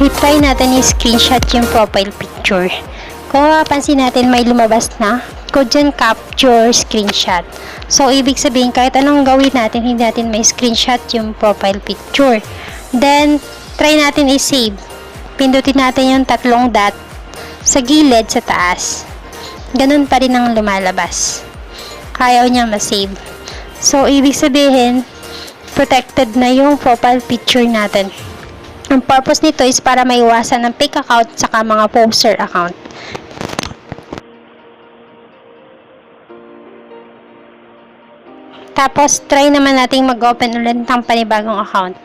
i-try natin i-screenshot yung profile picture. Kung mapapansin natin, may lumabas na code dyan, capture screenshot. So, ibig sabihin, kahit anong gawin natin, hindi natin may screenshot yung profile picture. Then, try natin i-save. Pindutin natin yung tatlong dot sa gilid sa taas. Ganun pa rin ang lumalabas. Ayaw niya ma-save. So, ibig sabihin, protected na yung profile picture natin. Ang purpose nito is para maiwasan ng fake account saka mga poster account. Tapos, try naman nating mag-open ulit ng panibagong account.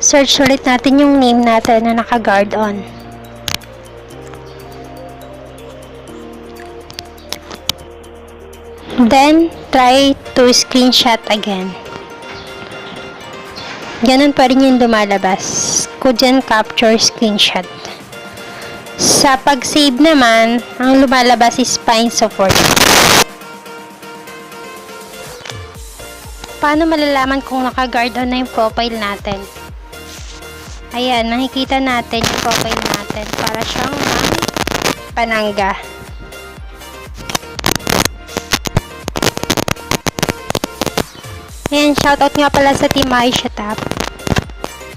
Search ulit natin yung name natin na naka-guard on. Then, try to screenshot again. Ganun pa rin yung lumalabas. Could dyan capture screenshot. Sa pag-save naman, ang lumalabas is fine support. Paano malalaman kung naka-guard on na yung profile natin? Ayan, nakikita natin yung profile natin para siyang may panangga. Ayan, shoutout nga pala sa Team Aisha Tap,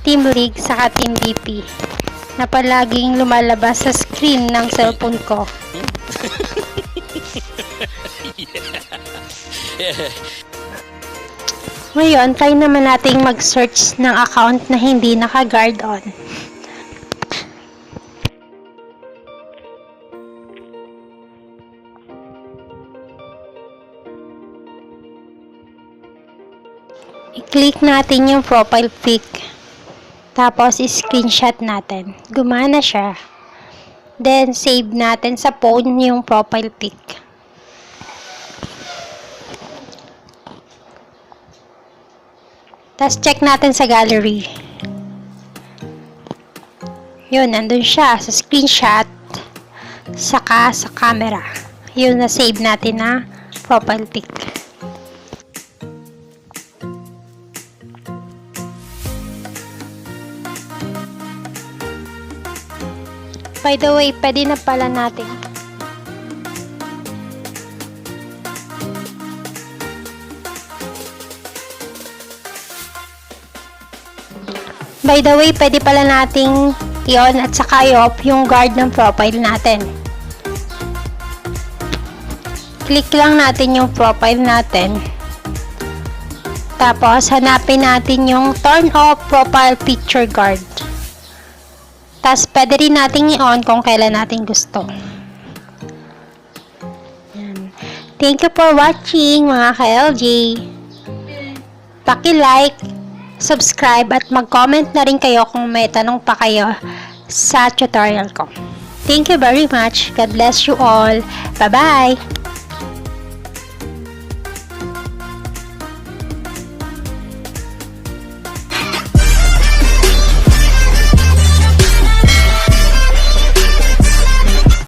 Team League, saka Team BP na palaging lumalabas sa screen ng cellphone ko. Ngayon, try naman nating mag-search ng account na hindi naka-guard on. I-click natin yung profile pic. Tapos, i-screenshot natin. Gumana siya. Then, save natin sa phone yung profile pic. Tapos, check natin sa gallery. Yun, nandun siya sa screenshot. Saka sa camera. Yun, na-save natin na profile pic. By the way, pwede na pala natin. By the way, pwede pala nating i-on at saka i-off yung guard ng profile natin. Click lang natin yung profile natin. Tapos, hanapin natin yung turn off profile picture guard. Tapos, pwede rin nating i-on kung kailan natin gusto. Yan. Thank you for watching, mga ka-LJ. Paki-like, subscribe, at mag-comment na rin kayo kung may tanong pa kayo sa tutorial ko. Thank you very much. God bless you all. Bye-bye!